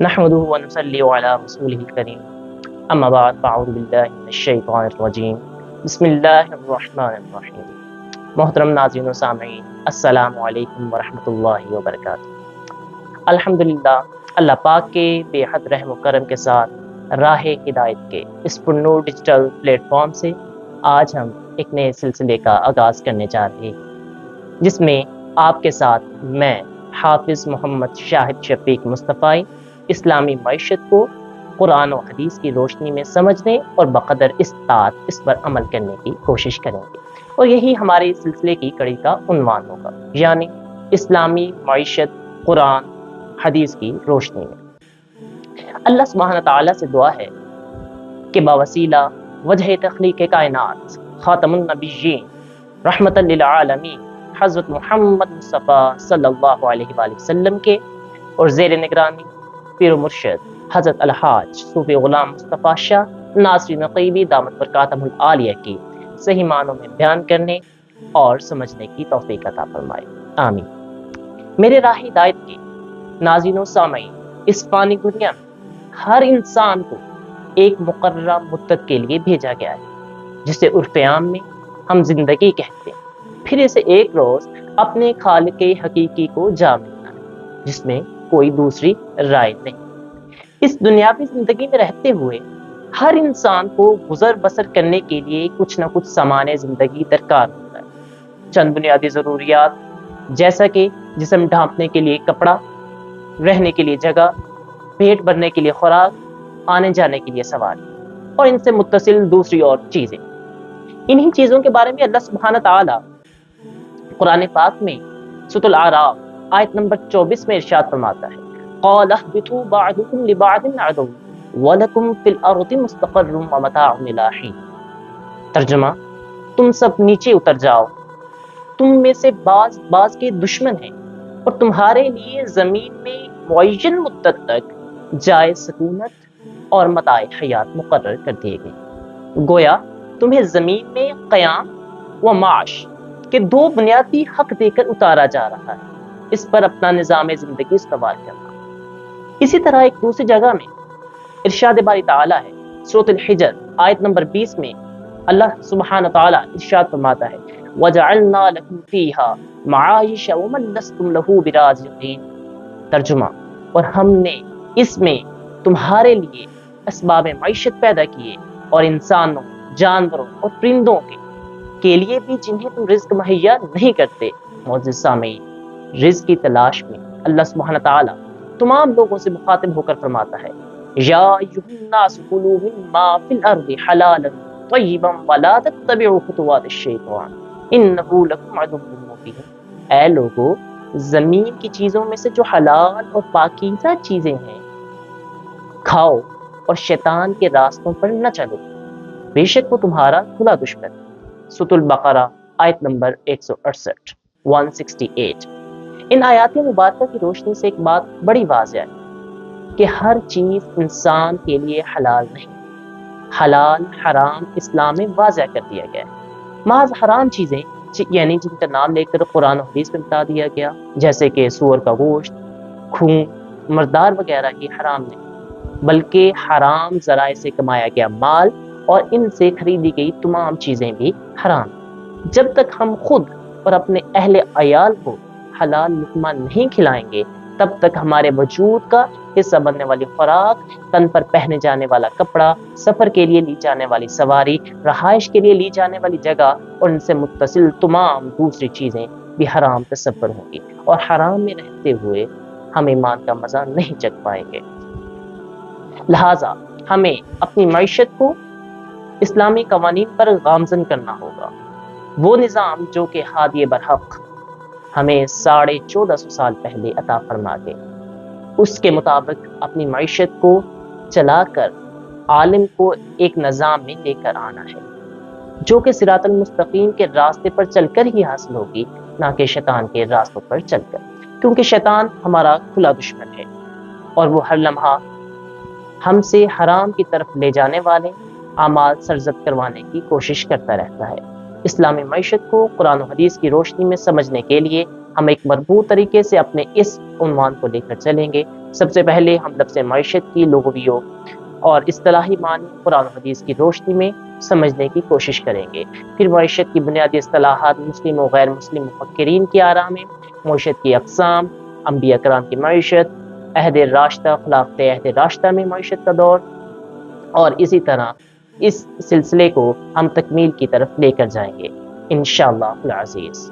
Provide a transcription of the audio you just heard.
نحمده ونصلي على رسوله الكريم اما بعد فاعوذ باللہ من الشیطان الرجیم بسم اللہ الرحمن الرحیم۔ محترم ناظرین و سامعین، السلام علیکم ورحمۃ اللہ وبرکاتہ۔ الحمدللہ، اللہ پاک کے بے حد رحم و کرم کے ساتھ راہ ہدایت کے اس پرنور ڈیجیٹل پلیٹ فارم سے آج ہم ایک نئے سلسلے کا آغاز کرنے جا رہے ہیں، جس میں آپ کے ساتھ میں حافظ محمد شاہد شفیق مصطفی اسلامی معیشت کو قرآن و حدیث کی روشنی میں سمجھنے اور بقدر استطاعت اس پر عمل کرنے کی کوشش کریں گے، اور یہی ہمارے سلسلے کی کڑی کا عنوان ہوگا، یعنی اسلامی معیشت قرآن حدیث کی روشنی میں۔ اللہ سبحانہ تعالیٰ سے دعا ہے کہ باوسیلہ وجہ تخلیق کائنات خاتم النبیین رحمت للعالمین حضرت محمد مصطفیٰ صلی اللہ علیہ وآلہ وسلم کے اور زیر نگرانی پیر و مرشد حضرت الحاج صوفی غلام مصطفیٰ شاہ ناصری نقیبی دامت برکاتہم العالیہ کی صحیح معنوں میں بیان کرنے اور سمجھنے کی توفیق عطا فرمائے، آمین۔ میرے راہ ہدایت کے ناظرین و سامعین، اس فانی دنیا میں ہر انسان کو ایک مقررہ مدت کے لیے بھیجا گیا ہے، جسے عرف عام میں ہم زندگی کہتے ہیں۔ پھر اسے ایک روز اپنے خالق حقیقی کو جا ملنا ہے، جس میں کوئی دوسری رائے نہیں۔ اس دنیاوی زندگی میں رہتے ہوئے ہر انسان کو گزر بسر کرنے کے لیے کچھ نہ کچھ سامان زندگی درکار ہوتا ہے۔ چند بنیادی ضروریات جیسا کہ جسم ڈھانپنے کے لیے کپڑا، رہنے کے لیے جگہ، پیٹ بھرنے کے لیے خوراک، آنے جانے کے لیے سواری، اور ان سے متصل دوسری اور چیزیں۔ انہی چیزوں کے بارے میں اللہ سبحانہ تعالیٰ قرآن پاک میں سورۃ الاعراف آیت نمبر 24 میں ارشاد فرماتا ہے، قال اهبطوا بعضكم لبعض عدو ولكم في الارض مستقر ومتاع الى حين۔ ترجمہ، تم سب نیچے اتر جاؤ، تم میں سے بعض کے دشمن ہیں، اور تمہارے لیے زمین میں معین مدت تک جائے سکونت اور متاع حیات مقرر کر دیے گئے۔ گویا تمہیں زمین میں قیام و معاش کے دو بنیادی حق دے کر اتارا جا رہا ہے، اس پر اپنا نظام زندگی استوار کرنا۔ اسی طرح ایک دوسری جگہ میں ارشاد باری تعالیٰ ہے، سورۃ الحجر آیت نمبر 20 میں اللہ سبحانہ تعالیٰ ارشاد فرماتا ہے، وَجَعَلْنَا لَكُمْ فِيهَا مَعَائِشَ وَمَن لَّسْتُمْ لَهُ بِرَازِقِينَ۔ ترجمہ، اور ہم نے اس میں تمہارے لیے اسباب معیشت پیدا کیے، اور انسانوں، جانوروں اور پرندوں کے لیے بھی جنہیں تم رزق مہیا نہیں کرتے۔ معزز سامعین، رزق کی تلاش میں اللہ سبحانہ تعالیٰ تمام لوگوں سے مخاطب ہو کر فرماتا ہے، یا ایھا الناس کلوا مما فی الارض حلالا طیبا ولا تتبعوا خطوات الشیطان انہ لکم عدو مبین۔ اے لوگو، زمین کی چیزوں میں سے جو حلال اور پاکیزہ چیزیں ہیں کھاؤ، اور شیطان کے راستوں پر نہ چلو، بے شک وہ تمہارا کھلا دشمن۔ سورۃ البقرہ آیت نمبر 168۔ ان آیات مبارکہ کی روشنی سے ایک بات بڑی واضح ہے کہ ہر چیز انسان کے لیے حلال نہیں، حلال حرام اسلام میں واضح کر دیا گیا ہے۔ محض حرام چیزیں یعنی جن کا نام لے کر قرآن و حدیث میں بتا دیا گیا، جیسے کہ سور کا گوشت، خون، مردار وغیرہ ہی حرام نہیں، بلکہ حرام ذرائع سے کمایا گیا مال اور ان سے خریدی گئی تمام چیزیں بھی حرام۔ جب تک ہم خود اور اپنے اہل عیال کو حلال لقمہ نہیں کھلائیں گے، تب تک ہمارے وجود کا حصہ بننے والی خوراک، تن پر پہنے جانے والا کپڑا، سفر کے لیے لی جانے والی سواری، رہائش کے لیے لی جانے والی جگہ اور ان سے متصل تمام دوسری چیزیں بھی حرام تصور ہوں گی، اور حرام میں رہتے ہوئے ہم ایمان کا مزہ نہیں چکھ پائیں گے۔ لہٰذا ہمیں اپنی معیشت کو اسلامی قوانین پر گامزن کرنا ہوگا، وہ نظام جو کہ ہادی برحق ہمیں 1450 سال پہلے عطا فرما گئے، اس کے مطابق اپنی معیشت کو چلا کر عالم کو ایک نظام میں لے کر آنا ہے، جو کہ صراط المستقیم کے راستے پر چل کر ہی حاصل ہوگی، نہ کہ شیطان کے راستوں پر چل کر، کیونکہ شیطان ہمارا کھلا دشمن ہے، اور وہ ہر لمحہ ہم سے حرام کی طرف لے جانے والے اعمال سرزد کروانے کی کوشش کرتا رہتا ہے۔ اسلامی معیشت کو قرآن و حدیث کی روشنی میں سمجھنے کے لیے ہم ایک مربوط طریقے سے اپنے اس عنوان کو لے کر چلیں گے۔ سب سے پہلے ہم لفظ معیشت کی لغویوں اور اصطلاحی معنی قرآن و حدیث کی روشنی میں سمجھنے کی کوشش کریں گے۔ پھر معیشت کی بنیادی اصطلاحات مسلم و غیر مسلم مفکرین کی آراء میں، معیشت کی اقسام، انبیاء کرام کی معیشت، عہد راشدہ، خلافت عہد راشدہ میں معیشت کا دور، اور اسی طرح اس سلسلے کو ہم تکمیل کی طرف لے کر جائیں گے انشاءاللہ العزیز۔